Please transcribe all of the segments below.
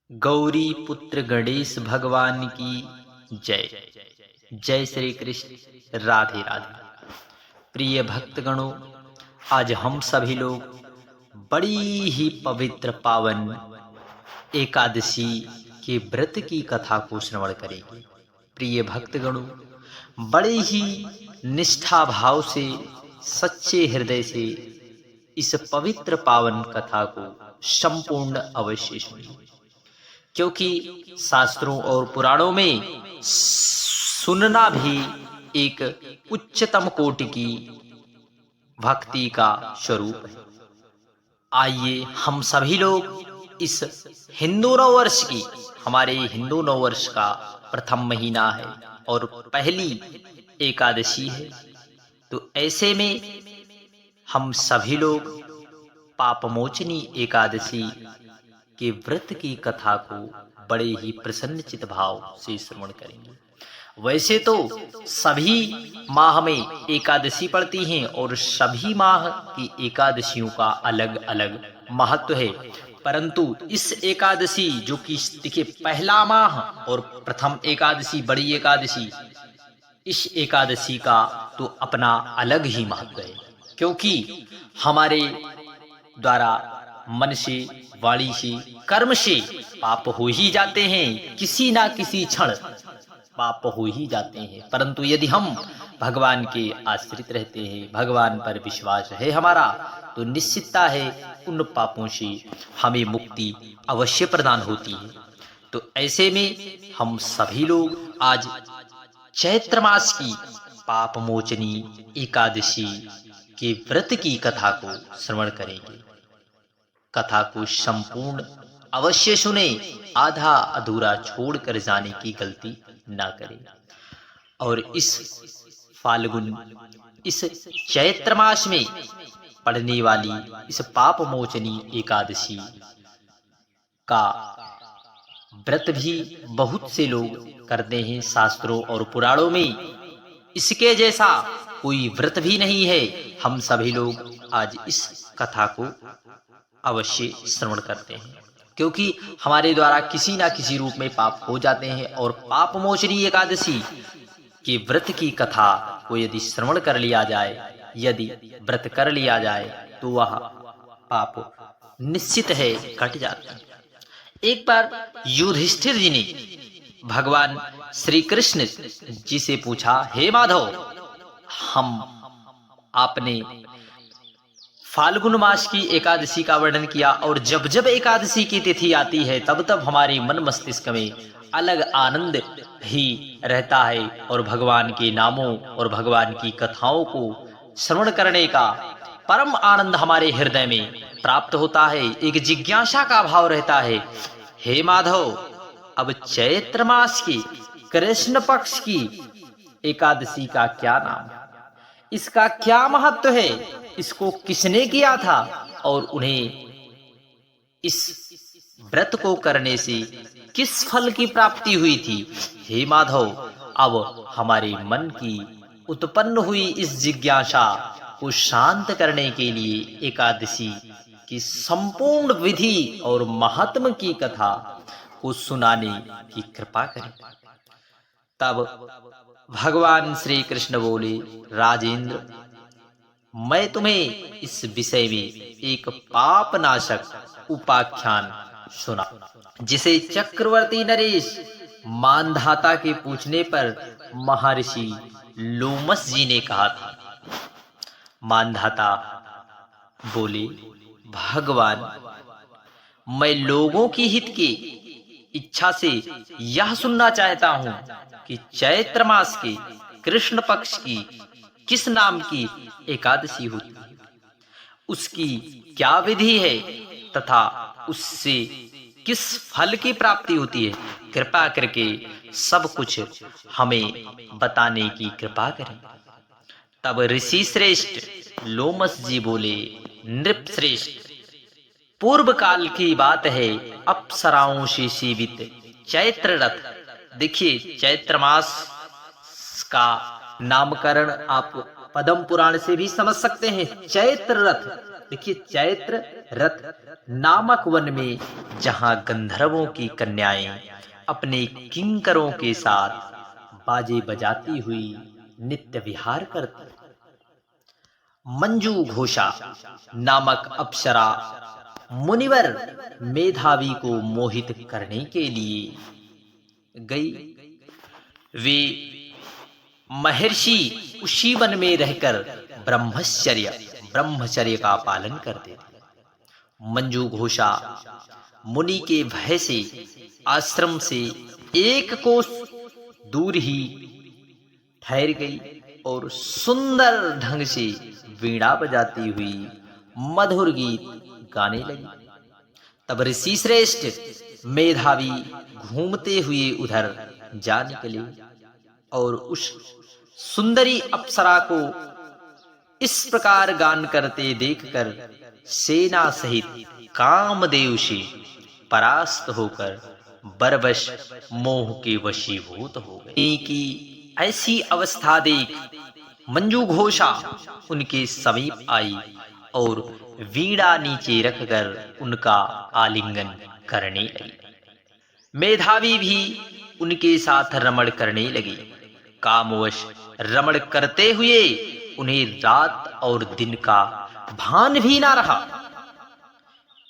गौरी पुत्र गणेश भगवान की जय। जय श्री कृष्ण, राधे राधे। प्रिय भक्तगणों, आज हम सभी लोग बड़ी ही पवित्र पावन एकादशी के व्रत की कथा को श्रवण करेंगे। प्रिय भक्तगणों, बड़े ही निष्ठा भाव से, सच्चे हृदय से इस पवित्र पावन कथा को संपूर्ण अवश्य सुनिए, क्योंकि शास्त्रों और पुराणों में सुनना भी एक उच्चतम कोटि की भक्ति का स्वरूप है। आइए हम सभी लोग इस हिंदू नववर्ष की, हमारे हिंदू नववर्ष का प्रथम महीना है और पहली एकादशी है, तो ऐसे में हम सभी लोग पापमोचनी एकादशी के व्रत की कथा को बड़े ही प्रसन्नचित भाव से श्रवण करेंगे। वैसे तो सभी माह में एकादशी पड़ती हैं और सभी माह की एकादशियों का अलग अलग महत्व है, परंतु इस एकादशी जो कि देखिए पहला माह और प्रथम एकादशी, बड़ी एकादशी, इस एकादशी का तो अपना अलग ही महत्व है, क्योंकि हमारे द्वारा मन से, वाणी से, कर्म से पाप हो ही जाते हैं, किसी ना किसी क्षण पाप हो ही जाते हैं, परंतु यदि हम भगवान के आश्रित रहते हैं, भगवान पर विश्वास है हमारा, तो निश्चितता है उन पापों से हमें मुक्ति अवश्य प्रदान होती है। तो ऐसे में हम सभी लोग आज चैत्र मास की पापमोचनी एकादशी के व्रत की कथा को श्रवण करेंगे। कथा को संपूर्ण अवश्य सुने, आधा अधूरा छोड़कर जाने की गलती ना करें। और इस फाल्गुन, इस चैत्र मास में पड़ने वाली इस पापमोचनी एकादशी का व्रत भी बहुत से लोग करते हैं। शास्त्रों और पुराणों में इसके जैसा कोई व्रत भी नहीं है। हम सभी लोग आज इस कथा को अवश्य श्रवण करते हैं, क्योंकि हमारे द्वारा किसी ना किसी रूप में पाप हो जाते हैं और पापमोचनी एकादशी के व्रत की कथा को यदि श्रवण कर लिया जाए, यदि व्रत कर लिया जाए, तो वह पाप निश्चित है कट जाते हैं। एक बार युधिष्ठिर जी ने भगवान श्री कृष्ण जी से पूछा, हे माधव, आपने फाल्गुन मास की एकादशी का वर्णन किया और जब जब एकादशी की तिथि आती है तब तब हमारे मन मस्तिष्क में अलग आनंद ही रहता है और भगवान के नामों और भगवान की कथाओं को श्रवण करने का परम आनंद हमारे हृदय में प्राप्त होता है। एक जिज्ञासा का भाव रहता है, हे माधव, अब चैत्र मास की कृष्ण पक्ष की एकादशी का क्या नाम, इसका क्या महत्व है, इसको किसने किया था और उन्हें इस व्रत को करने से किस फल की प्राप्ति हुई थी। हे माधव, अब हमारे मन की उत्पन्न हुई इस जिज्ञासा को शांत करने के लिए एकादशी की संपूर्ण विधि और महात्म की कथा को सुनाने की कृपा करें। तब भगवान श्री कृष्ण बोले, राजेंद्र, मैं तुम्हें इस विषय में एक पाप नाशक उपाख्यान सुना, जिसे चक्रवर्ती नरेश मानधाता के पूछने पर महर्षि लोमस जी ने कहा था। मानधाता बोले, भगवान, मैं लोगों की हित की इच्छा से यह सुनना चाहता हूं कि चैत्र मास के कृष्ण पक्ष की किस नाम की एकादशी होती है, उसकी क्या विधि है तथा उससे किस फल की प्राप्ति होती है। कृपा करके सब कुछ हमें बताने की कृपा करें। तब ऋषि श्रेष्ठ लोमस जी बोले, नृप श्रेष्ठ, पूर्व काल की बात है, अप्सराओं से सेवित चैत्र रथ। देखिए, चैत्र मास का नामकरण आप पद्म पुराण से भी समझ सकते हैं। चैत्र रथ देखिए, चैत्र रथ नामक वन में जहां गंधर्वों की कन्याएं अपने किंकरों के साथ बाजे बजाती हुई नित्य विहार करती, मंजू घोषा नामक अप्सरा मुनिवर मेधावी को मोहित करने के लिए गई। वे महर्षि उसी वन में रहकर ब्रह्मचर्य का पालन करते थे। मंजू घोषा मुनि के भय से आश्रम से एक कोस दूर ही ठहर गई और सुंदर ढंग से वीणा बजाती हुई मधुर गीत गाने लगी। तब ऋषि श्रेष्ठ मेधावी घूमते हुए उधर जा निकले और उस सुंदरी अप्सरा को इस प्रकार गान करते देखकर सेना सहित कामदेव से परास्त होकर बरबस मोह के वशीभूत हो गए। की ऐसी अवस्था देख मंजू घोषा उनके समीप आई और वीणा नीचे रखकर उनका आलिंगन करने लगी। मेधावी भी उनके साथ रमण करने लगी। कामवश रमण करते हुए उन्हें रात और दिन का भान भी ना रहा।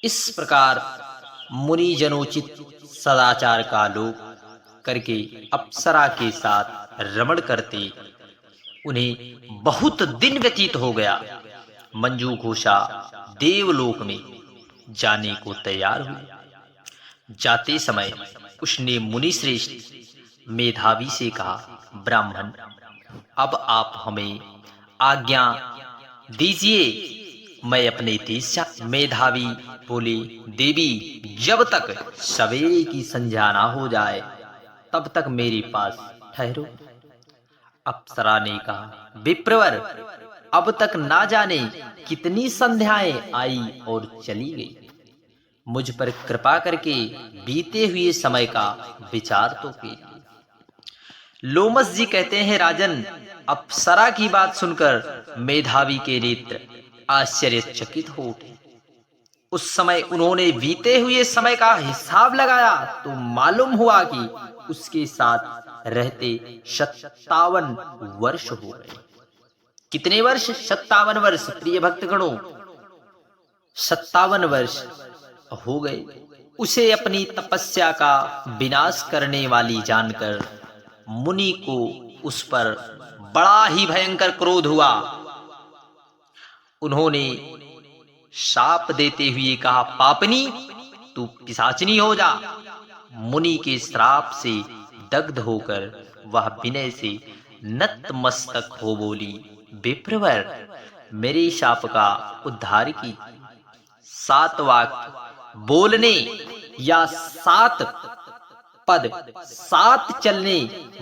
इस प्रकार मुनि जनोचित सदाचार का लोप करके अप्सरा के साथ रमण करते उन्हें बहुत दिन व्यतीत हो गया। मंजू घोषा देवलोक में जाने को तैयार हुई। जाते समय उसने मुनि श्रेष्ठ मेधावी से कहा, ब्राह्मण, अब आप हमें आज्ञा दीजिए, मैं अपने देश जा। मेधावी बोले, देवी, जब तक सवेरे की संध्या ना हो जाए तब तक मेरे पास ठहरो। अप्सरा ने कहा, विप्रवर, अब तक ना जाने कितनी संध्याएं आई और चली गई। मुझ पर कृपा करके बीते हुए समय का विचार तो कीजिए। लोमस जी कहते हैं, राजन, अप्सरा की बात सुनकर मेधावी के नेत्र आश्चर्यचकित हो उठे। उस समय उन्होंने बीते हुए समय का हिसाब लगाया तो मालूम हुआ कि उसके साथ रहते 57 वर्ष हो गए। कितने वर्ष? 57 वर्ष। प्रिय भक्तगणों, 57 वर्ष हो गए। उसे अपनी तपस्या का विनाश करने वाली जानकर मुनि को उस पर बड़ा ही भयंकर क्रोध हुआ। उन्होंने शाप देते हुए कहा, पापनी, तू पिशाचिनी हो जा। मुनि के श्राप से दग्ध होकर वह विनय से नतमस्तक हो बोली, विप्रवर, मेरे शाप का उद्धार की। 7 वाक्य बोलने या 7 पद 7 चलने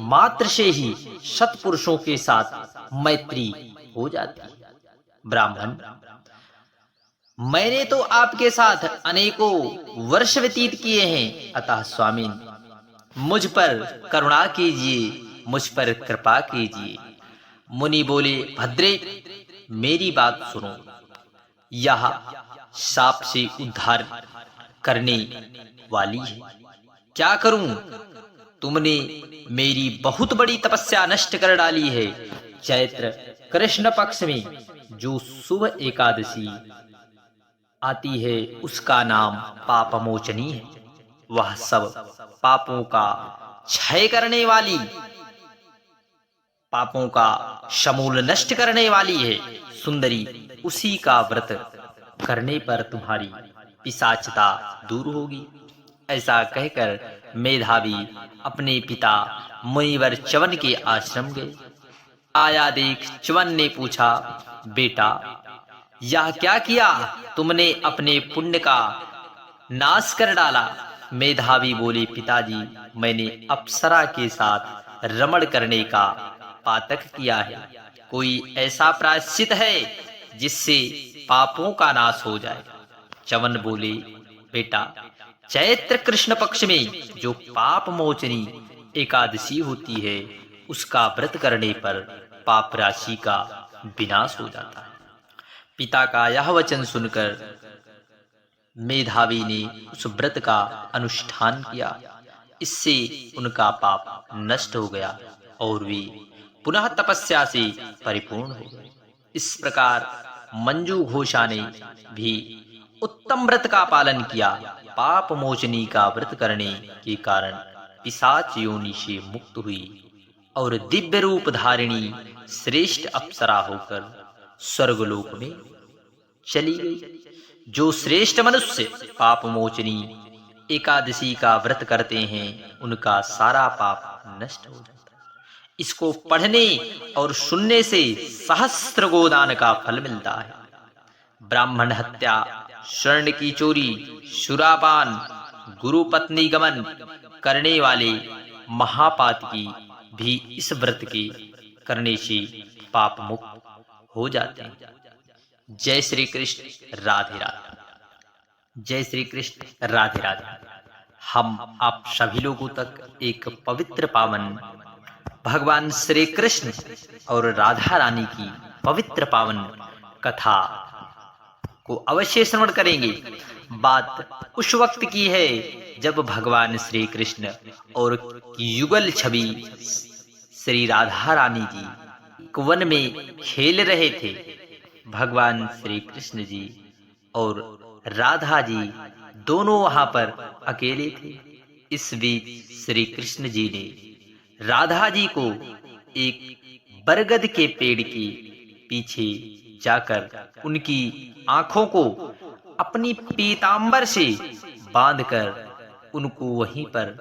मात्र से ही सत्पुरुषों के साथ मैत्री हो जाती। ब्राह्मण, मैंने तो आपके साथ अनेकों वर्ष व्यतीत किए हैं, अतः स्वामी मुझ पर करुणा कीजिए, मुझ पर कृपा कीजिए। मुनि बोले, भद्रे, मेरी बात सुनो। यह शाप से उद्धार करने वाली है। क्या करूं? तुमने मेरी बहुत बड़ी तपस्या नष्ट कर डाली है। चैत्र कृष्ण पक्ष में जो शुभ एकादशी आती है उसका नाम पापमोचनी है। वह सब पापों का क्षय करने वाली, पापों का समूल नष्ट करने वाली है। सुंदरी, उसी का व्रत करने पर तुम्हारी पिशाचता दूर होगी। ऐसा कहकर मेधावी अपने पिता मुनिवर च्यवन के आश्रम गए। आया देख च्यवन ने पूछा, बेटा, यह क्या किया? तुमने अपने पुण्य का नाश कर डाला। मेधावी बोले, पिताजी, मैंने अप्सरा के साथ रमण करने का पातक किया है। कोई ऐसा प्रायश्चित है जिससे पापों का नाश हो जाए? च्यवन बोले, बेटा, चैत्र कृष्ण पक्ष में जो पाप मोचनी एकादशी होती है उसका व्रत करने पर पाप राशि का विनाश हो जाता है। पिता का यह वचन सुनकर मेधावी ने उस व्रत का अनुष्ठान किया। इससे उनका पाप नष्ट हो गया और वे पुनः तपस्या से परिपूर्ण हो गए। इस प्रकार मंजू घोषा ने भी उत्तम व्रत का पालन किया। पाप मोचनी का व्रत करने के कारण पिशाच योनि से मुक्त हुई और दिव्य रूप धारिणी श्रेष्ठ अप्सरा होकर स्वर्गलोक में चली गई। जो श्रेष्ठ मनुष्य पाप मोचनी एकादशी का व्रत करते हैं उनका सारा पाप नष्ट हो जाता है। इसको पढ़ने और सुनने से सहस्त्र गोदान का फल मिलता है। ब्राह्मण हत्या, स्वर्ण की चोरी, सुरापान, गुरु पत्नी गमन करने वाले महापातकी भी इस व्रत के करने से पाप मुक्त हो जाते हैं। जय श्री कृष्ण, राधे राधे। जय श्री कृष्ण, राधे राधे। हम आप सभी लोगों तक एक पवित्र पावन भगवान श्री कृष्ण और राधा रानी की पवित्र पावन कथा को अवश्य श्रवण करेंगे। बात उस वक्त की है जब भगवान श्री कृष्ण और युगल छवि श्री राधा रानी जी एक वन में खेल रहे थे। भगवान श्री कृष्ण जी और राधा जी दोनों वहां पर अकेले थे। इस बीच श्री कृष्ण जी ने राधा जी को एक बरगद के पेड़ के पीछे जाकर उनकी आंखों को अपनी पीतांबर से बांधकर उनको वहीं पर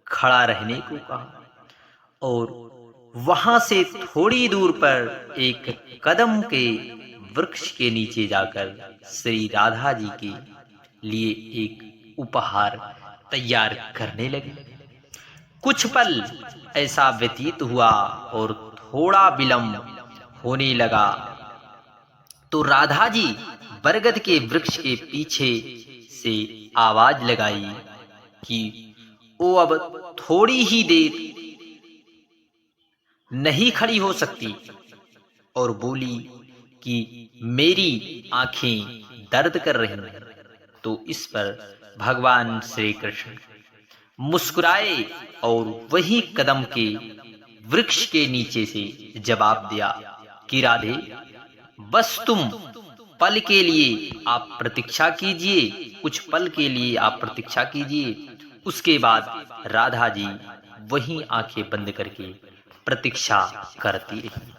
खड़ा रहने को कहा और वहां से थोड़ी दूर पर एक कदम के वृक्ष के नीचे जाकर श्री राधा जी के लिए एक उपहार तैयार करने लगे। कुछ पल ऐसा व्यतीत हुआ और थोड़ा विलंब होने लगा तो राधा जी बरगद के वृक्ष के पीछे से आवाज लगाई कि वो अब थोड़ी ही देर नहीं खड़ी हो सकती और बोली कि मेरी आंखें दर्द कर रही हैं। तो इस पर भगवान श्री कृष्ण मुस्कुराए और वही कदम के वृक्ष के नीचे से जवाब दिया कि राधे, बस तुम पल के लिए आप प्रतीक्षा कीजिए, कुछ पल के लिए आप प्रतीक्षा कीजिए। उसके बाद राधा जी वहीं आंखें बंद करके प्रतीक्षा करती रही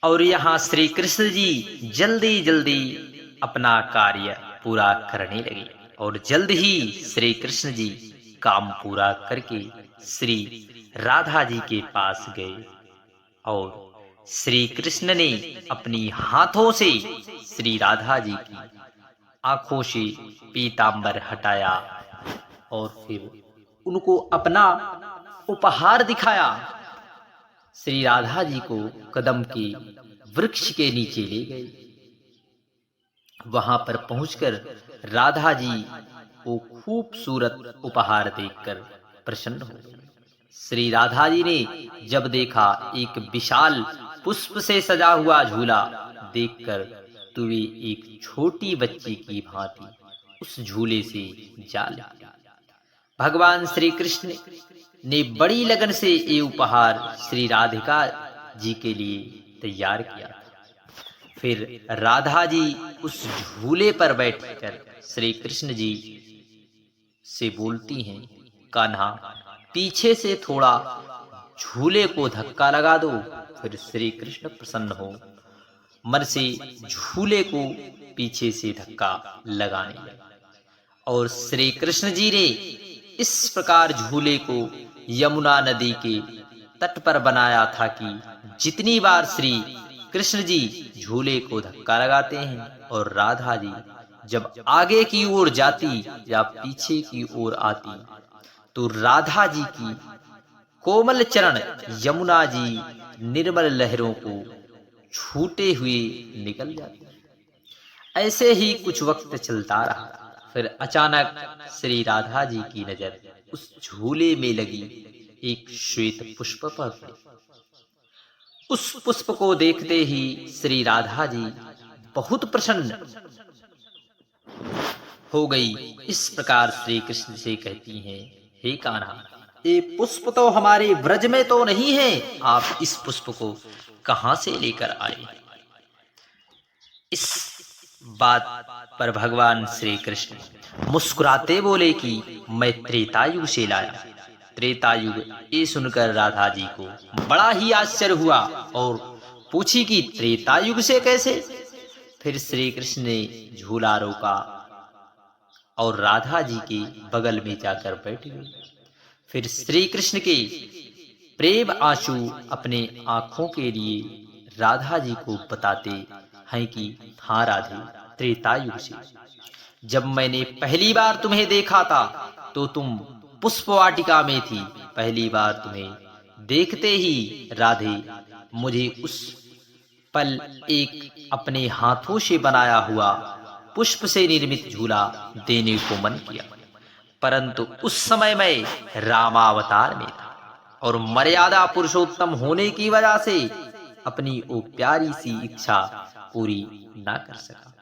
और यहाँ श्री कृष्ण जी जल्दी जल्दी अपना कार्य पूरा करने लगे और जल्द ही श्री कृष्ण जी काम पूरा करके श्री राधा जी के पास गए और श्री कृष्ण ने अपनी हाथों से श्री राधा जी की आंखों से पीतांबर हटाया और फिर उनको अपना उपहार दिखाया। श्री राधा जी को कदम के वृक्ष के नीचे ले गए। वहां पर पहुंचकर राधा जी को खूबसूरत उपहार देखकर प्रसन्न हो गए। श्री राधा जी ने जब देखा एक विशाल पुष्प से सजा हुआ झूला देखकर तो वे एक छोटी बच्ची की भांति उस झूले से जा लगी। भगवान श्री कृष्ण ने बड़ी लगन से ये उपहार श्री राधिका जी के लिए तैयार किया। फिर राधा जी उस झूले पर बैठकर श्री कृष्ण जी से बोलती हैं, कान्हा पीछे से थोड़ा झूले को धक्का लगा दो। फिर श्री कृष्ण प्रसन्न हो मन से झूले को पीछे से धक्का लगाने लगे और श्री कृष्ण जी ने इस प्रकार झूले को यमुना नदी के तट पर बनाया था कि जितनी बार श्री कृष्ण जी झूले को धक्का लगाते हैं और राधा जी जब आगे की ओर जाती या पीछे की ओर आती तो राधा जी की कोमल चरण यमुना जी निर्मल लहरों को छूटे हुए निकल जाते। ऐसे ही कुछ वक्त चलता रहा। फिर अचानक श्री राधा जी की नजर उस झूले में लगी एक श्वेत पुष्प पर पड़ी। उस पुष्प को देखते ही श्री राधा जी बहुत प्रसन्न हो गई। इस प्रकार श्री कृष्ण से कहती हैं, हे कान्हा, ये पुष्प तो हमारे ब्रज में तो नहीं है, आप इस पुष्प को कहां से लेकर आए? इस बात पर भगवान श्री कृष्ण मुस्कुराते बोले कि मैं त्रेता युग से लाया। त्रेता युग ये सुनकर राधा जी को बड़ा ही आश्चर्य हुआ और पूछी कि त्रेता युग से कैसे? फिर श्री कृष्ण ने झूला रोका और राधा जी के बगल में जाकर बैठ गए। फिर श्री कृष्ण के प्रेम आंसू अपने आंखों के लिए राधा जी को बताते हैं कि हाँ राधे, त्रेता युग से जब मैंने पहली बार तुम्हें देखा था तो तुम पुष्प वाटिका में थी। पहली बार तुम्हें देखते ही राधे मुझे उस पल एक अपने हाथों से बनाया हुआ पुष्प से निर्मित झूला देने को मन किया, परंतु उस समय मैं रामावतार में था और मर्यादा पुरुषोत्तम होने की वजह से अपनी वो प्यारी सी इच्छा पूरी ना कर सका।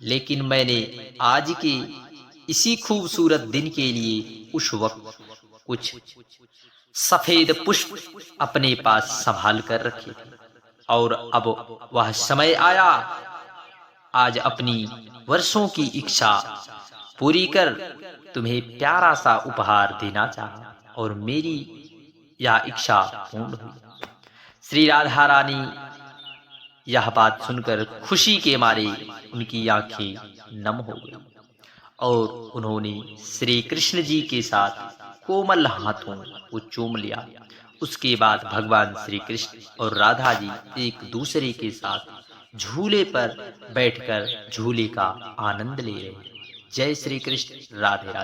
लेकिन मैंने आज के इसी खूबसूरत दिन के लिए उस वक्त कुछ सफेद पुष्प अपने पास संभाल कर रखे थे और अब वह समय आया, आज अपनी वर्षों की इच्छा पूरी कर तुम्हें प्यारा सा उपहार देना चाहा और मेरी यह इच्छा पूर्ण हुई। श्री राधा रानी यह बात सुनकर खुशी के मारे उनकी आंखें नम हो गई और उन्होंने श्री कृष्ण जी के साथ कोमल हाथों को चूम लिया। उसके बाद भगवान श्री कृष्ण और राधा जी एक दूसरे के साथ झूले पर बैठकर झूले का आनंद ले रहे। जय श्री कृष्ण, राधे राधे।